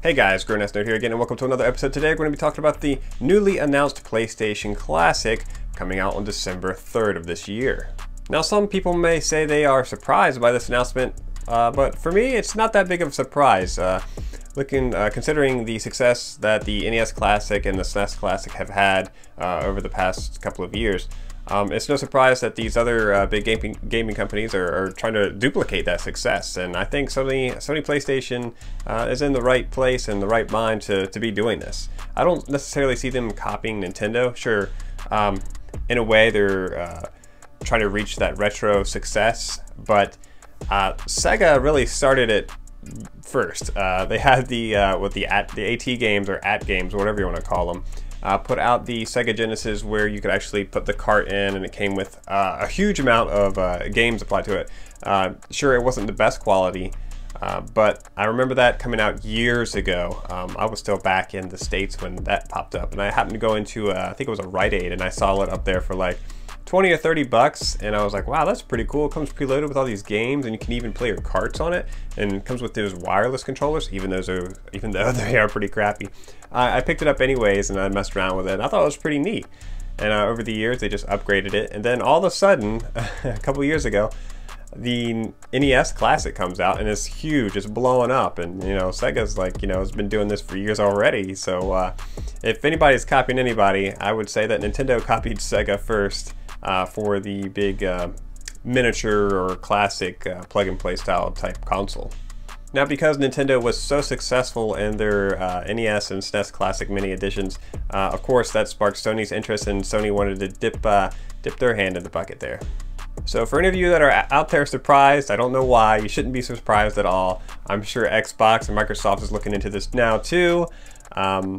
Hey guys, Grown-Ass Nerd here again, and welcome to another episode. Today we're going to be talking about the newly announced PlayStation Classic coming out on December 3rd of this year. Now, some people may say they are surprised by this announcement, but for me, it's not that big of a surprise. Considering the success that the NES Classic and the SNES Classic have had over the past couple of years, it's no surprise that these other big gaming companies are trying to duplicate that success, and I think Sony PlayStation is in the right place and the right mind to be doing this. I don't necessarily see them copying Nintendo. Sure, in a way they're trying to reach that retro success, but Sega really started it first. They had the AT games or AT games, whatever you want to call them. Put out the Sega Genesis where you could actually put the cart in, and it came with a huge amount of games applied to it. Sure, it wasn't the best quality, but I remember that coming out years ago. I was still back in the States when that popped up, and I happened to go into, I think it was a Rite Aid, and I saw it up there for like 20 or 30 bucks, and I was like, wow, that's pretty cool. It comes preloaded with all these games, and you can even play your carts on it, and it comes with those wireless controllers, even though they are pretty crappy. I picked it up anyways, and I messed around with it, and I thought it was pretty neat. And over the years, they just upgraded it, and then all of a sudden, a couple years ago, the NES Classic comes out, and it's huge, it's blowing up, and you know, Sega's like, you know, has been doing this for years already. So if anybody's copying anybody, I would say that Nintendo copied Sega first for the big miniature or classic plug-and-play style type console. Now, because Nintendo was so successful in their NES and SNES Classic Mini Editions, of course that sparked Sony's interest, and Sony wanted to dip their hand in the bucket there. So for any of you that are out there surprised, I don't know why, you shouldn't be surprised at all. I'm sure Xbox and Microsoft is looking into this now too. I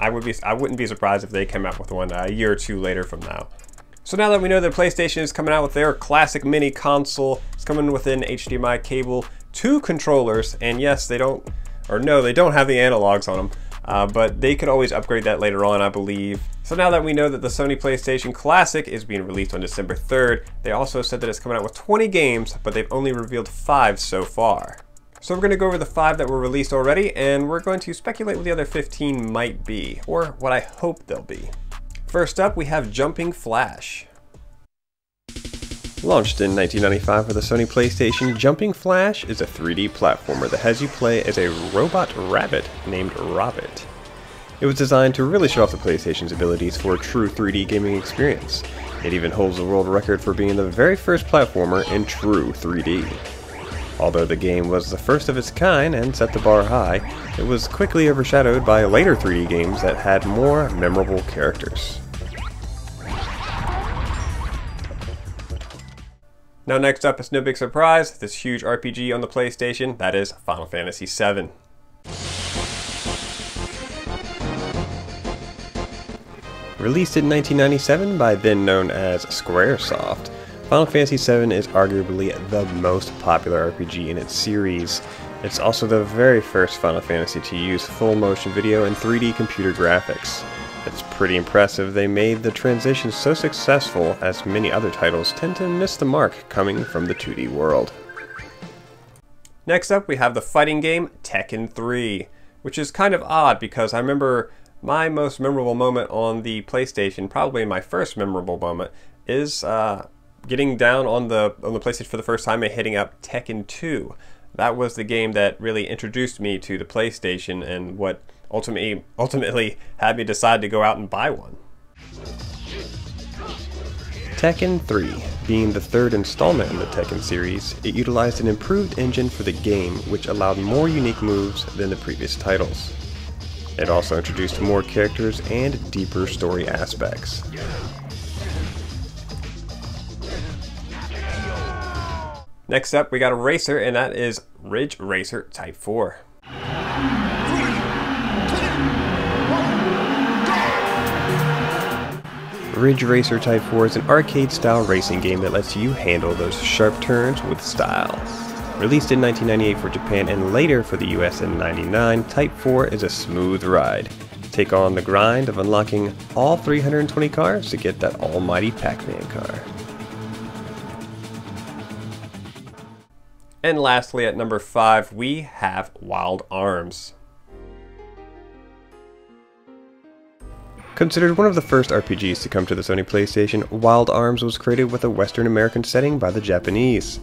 wouldn't be surprised if they came out with one a year or two later from now. So now that we know that PlayStation is coming out with their classic mini console, it's coming with an HDMI cable, 2 controllers, and yes, they don't have the analogs on them, but they could always upgrade that later on, I believe. So now that we know that the Sony PlayStation Classic is being released on December 3rd, they also said that it's coming out with 20 games, but they've only revealed 5 so far. So we're going to go over the 5 that were released already, and we're going to speculate what the other 15 might be, or what I hope they'll be. First up, we have Jumping Flash. Launched in 1995 for the Sony PlayStation, Jumping Flash is a 3D platformer that has you play as a robot rabbit named Robbit. It was designed to really show off the PlayStation's abilities for a true 3D gaming experience. It even holds the world record for being the very first platformer in true 3D. Although the game was the first of its kind and set the bar high, it was quickly overshadowed by later 3D games that had more memorable characters. Now next up, it's no big surprise, this huge RPG on the PlayStation, that is Final Fantasy VII. Released in 1997 by then known as Squaresoft, Final Fantasy VII is arguably the most popular RPG in its series. It's also the very first Final Fantasy to use full motion video and 3D computer graphics. It's pretty impressive they made the transition so successful, as many other titles tend to miss the mark coming from the 2D world. Next up, we have the fighting game Tekken 3, which is kind of odd because I remember my most memorable moment on the PlayStation, probably my first memorable moment, is getting down on the PlayStation for the first time and hitting up Tekken 2. That was the game that really introduced me to the PlayStation and what ultimately had me decide to go out and buy one. Tekken 3, being the third installment in the Tekken series, it utilized an improved engine for the game which allowed more unique moves than the previous titles. It also introduced more characters and deeper story aspects. Next up, we got a racer, and that is Ridge Racer Type 4. Ridge Racer Type 4 is an arcade-style racing game that lets you handle those sharp turns with style. Released in 1998 for Japan and later for the US in '99, Type 4 is a smooth ride. Take on the grind of unlocking all 320 cars to get that almighty Pac-Man car. And lastly, at number 5, we have Wild Arms. Considered one of the first RPGs to come to the Sony PlayStation, Wild Arms was created with a Western American setting by the Japanese.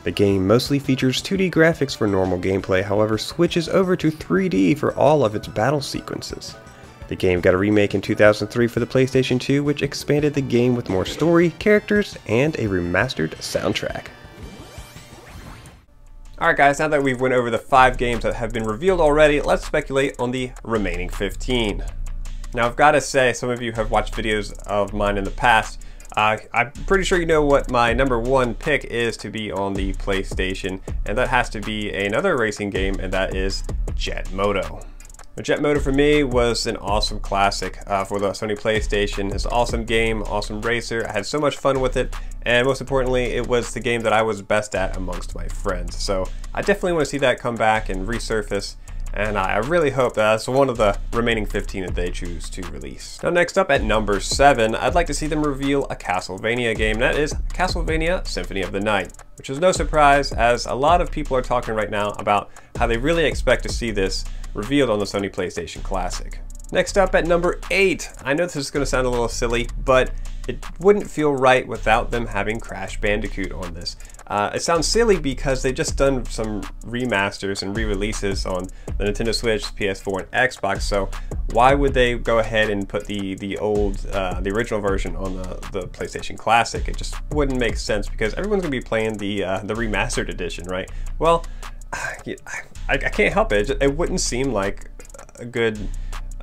The game mostly features 2D graphics for normal gameplay, however switches over to 3D for all of its battle sequences. The game got a remake in 2003 for the PlayStation 2, which expanded the game with more story, characters, and a remastered soundtrack. Alright guys, now that we've went over the 5 games that have been revealed already, let's speculate on the remaining 15. Now I've got to say, some of you have watched videos of mine in the past. I'm pretty sure you know what my number 1 pick is to be on the PlayStation, and that has to be another racing game, and that is Jet Moto. Jet Moto for me was an awesome classic for the Sony PlayStation. It's an awesome game, awesome racer. I had so much fun with it, and most importantly, it was the game that I was best at amongst my friends. So I definitely want to see that come back and resurface, and I really hope that's one of the remaining 15 that they choose to release. Now next up at number 7, I'd like to see them reveal a Castlevania game. That is Castlevania Symphony of the Night, which is no surprise as a lot of people are talking right now about how they really expect to see this revealed on the Sony PlayStation Classic. Next up at number 8, I know this is going to sound a little silly, but it wouldn't feel right without them having Crash Bandicoot on this. It sounds silly because they've just done some remasters and re-releases on the Nintendo Switch, PS4, and Xbox, so why would they go ahead and put the original version on the PlayStation Classic? It just wouldn't make sense because everyone's going to be playing the remastered edition, right? Well, I can't help it. It wouldn't seem like a good...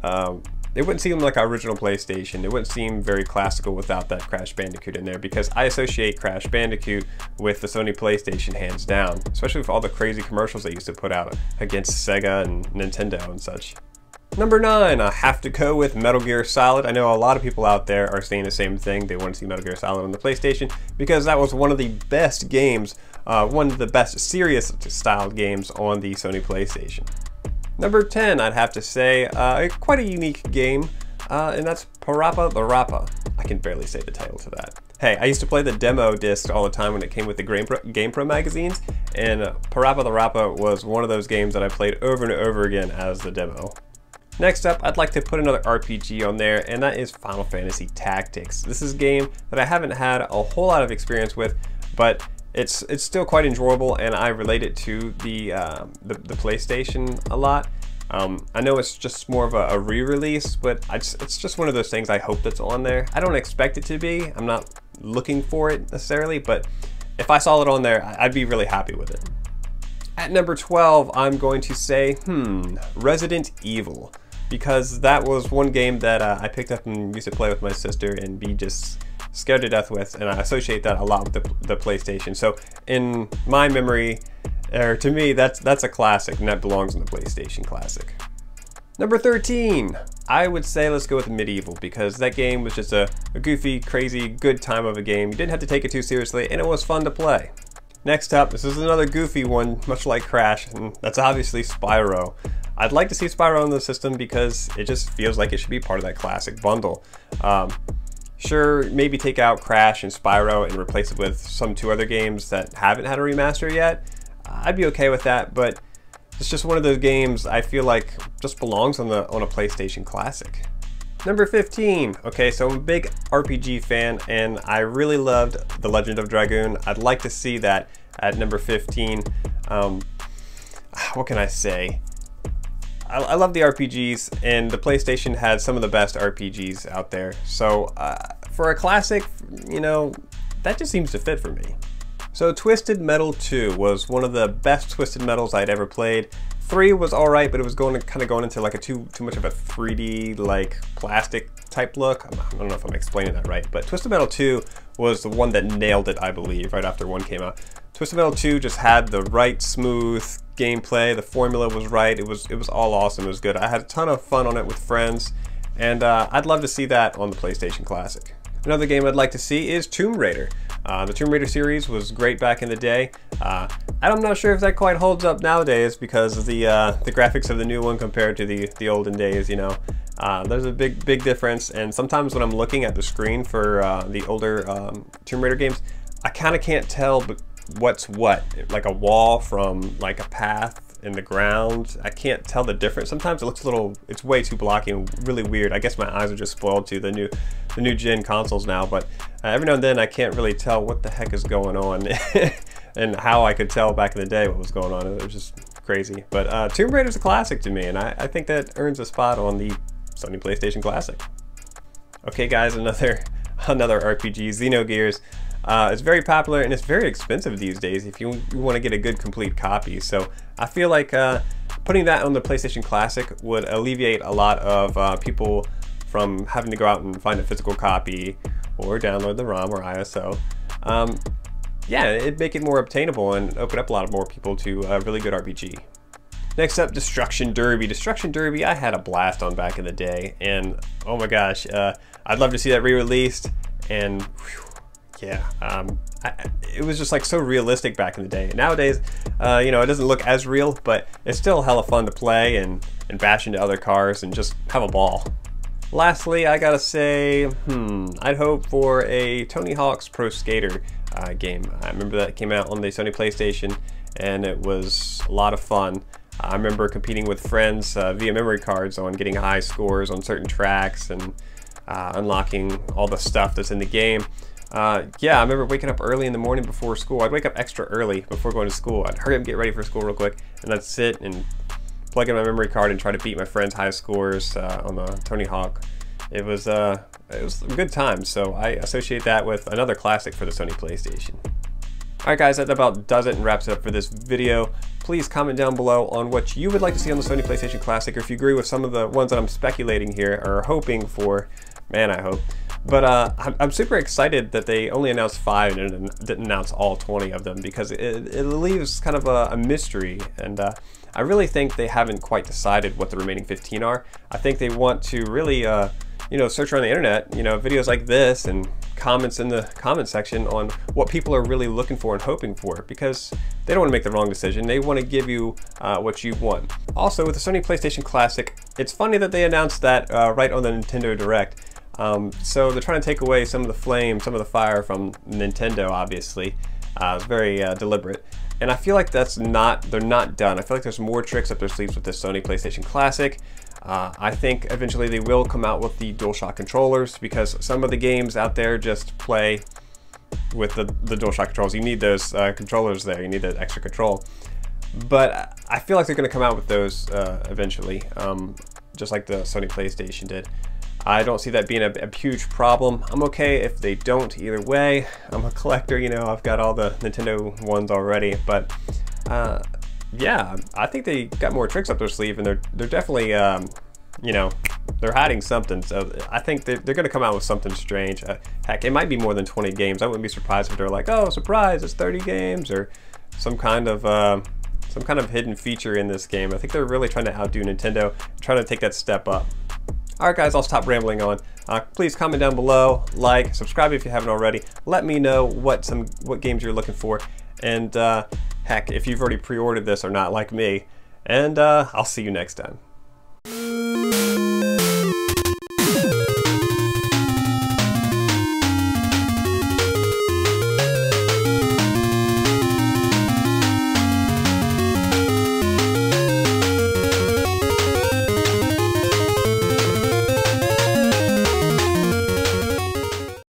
it wouldn't seem like our original PlayStation. It wouldn't seem very classical without that Crash Bandicoot in there, because I associate Crash Bandicoot with the Sony PlayStation hands down, especially with all the crazy commercials they used to put out against Sega and Nintendo and such. Number 9, I have to go with Metal Gear Solid. I know a lot of people out there are saying the same thing. They want to see Metal Gear Solid on the PlayStation because that was one of the best games, one of the best serious styled games on the Sony PlayStation. Number 10, I'd have to say, quite a unique game, and that's Parappa the Rappa. I can barely say the title to that. Hey, I used to play the demo disc all the time when it came with the GamePro magazines, and Parappa the Rappa was one of those games that I played over and over again as the demo. Next up, I'd like to put another RPG on there, and that is Final Fantasy Tactics. This is a game that I haven't had a whole lot of experience with, but it's still quite enjoyable, and I relate it to the PlayStation a lot. I know it's just more of a re-release, but it's just one of those things I hope that's on there. I don't expect it to be. I'm not looking for it necessarily, but if I saw it on there, I'd be really happy with it. At number 12, I'm going to say, Resident Evil, because that was one game that I picked up and used to play with my sister and be just scared to death with, and I associate that a lot with the PlayStation. So in my memory, or to me, that's a classic, and that belongs in the PlayStation Classic. Number 13, I would say let's go with Medieval, because that game was just a goofy, crazy, good time of a game. You didn't have to take it too seriously, and it was fun to play. Next up, this is another goofy one, much like Crash, and that's obviously Spyro. I'd like to see Spyro on the system because it just feels like it should be part of that classic bundle. Sure, maybe take out Crash and Spyro and replace it with some 2 other games that haven't had a remaster yet. I'd be okay with that, but it's just one of those games I feel like just belongs on a PlayStation Classic. Number 15. Okay, so I'm a big RPG fan, and I really loved The Legend of Dragoon. I'd like to see that at number 15. What can I say? I love the RPGs, and the PlayStation had some of the best RPGs out there. So for a classic, you know, that just seems to fit for me. So Twisted Metal 2 was one of the best Twisted Metals I'd ever played. 3 was alright, but it was kind of going into like a too much of a 3D like plastic type look. I don't know if I'm explaining that right, but Twisted Metal 2 was the one that nailed it, I believe, right after 1 came out. Twisted Metal 2 just had the right smooth gameplay, the formula was right, it was all awesome, it was good. I had a ton of fun on it with friends, and I'd love to see that on the PlayStation Classic. Another game I'd like to see is Tomb Raider. The Tomb Raider series was great back in the day. I'm not sure if that quite holds up nowadays because of the graphics of the new one compared to the olden days, you know. There's a big difference, and sometimes when I'm looking at the screen for the older Tomb Raider games, I kind of can't tell what's what, like a wall from like a path in the ground. I can't tell the difference. Sometimes it looks a little, it's way too blocky and really weird. I guess my eyes are just spoiled to the new gen consoles now, but every now and then I can't really tell what the heck is going on and how I could tell back in the day what was going on. It was just crazy. But Tomb Raider's a classic to me, and I think that earns a spot on the Sony PlayStation Classic. Okay guys, another RPG, Xenogears. It's very popular and it's very expensive these days if you want to get a good complete copy. So I feel like putting that on the PlayStation Classic would alleviate a lot of people from having to go out and find a physical copy or download the ROM or ISO. Yeah, it'd make it more obtainable and open up a lot more people to a really good RPG. Next up, Destruction Derby. Destruction Derby, I had a blast on back in the day, and oh my gosh, I'd love to see that re-released. And whew, yeah, it was just like so realistic back in the day. Nowadays, you know, it doesn't look as real, but it's still hella fun to play and bash into other cars and just have a ball. Lastly, I gotta say, I'd hope for a Tony Hawk's Pro Skater game. I remember that came out on the Sony PlayStation, and it was a lot of fun. I remember competing with friends via memory cards on getting high scores on certain tracks and unlocking all the stuff that's in the game. Yeah, I remember waking up early in the morning before school. I'd wake up extra early before going to school. I'd hurry up and get ready for school real quick, and I'd sit and plug in my memory card and try to beat my friends' high scores on the Tony Hawk. It was a good time, so I associate that with another classic for the Sony PlayStation. Alright guys, that about does it and wraps it up for this video. Please comment down below on what you would like to see on the Sony PlayStation Classic, or if you agree with some of the ones that I'm speculating here or hoping for. Man, I hope. But I'm super excited that they only announced 5 and didn't announce all 20 of them, because it leaves kind of a mystery, and I really think they haven't quite decided what the remaining 15 are. I think they want to really you know, search around the internet, you know, videos like this and comments in the comment section on what people are really looking for and hoping for, because they don't want to make the wrong decision. They want to give you what you want. Also, with the Sony PlayStation Classic, it's funny that they announced that right on the Nintendo Direct. So they're trying to take away some of the flame, some of the fire from Nintendo, obviously. It's very deliberate. And I feel like they're not done. I feel like there's more tricks up their sleeves with this Sony PlayStation Classic. I think eventually they will come out with the DualShock controllers, because some of the games out there just play with the DualShock controls. You need those controllers there, you need that extra control. But I feel like they're going to come out with those eventually, just like the Sony PlayStation did. I don't see that being a huge problem. I'm okay if they don't either way. I'm a collector, you know, I've got all the Nintendo ones already, but yeah, I think they got more tricks up their sleeve, and they're definitely, you know, they're hiding something. So I think they're going to come out with something strange. Heck, it might be more than 20 games. I wouldn't be surprised if they're like, oh, surprise, it's 30 games, or some kind of hidden feature in this game. I think they're really trying to outdo Nintendo, trying to take that step up. Alright guys, I'll stop rambling on. Please comment down below, like, subscribe if you haven't already. Let me know what games you're looking for, and heck, if you've already pre-ordered this or not, like me. And I'll see you next time.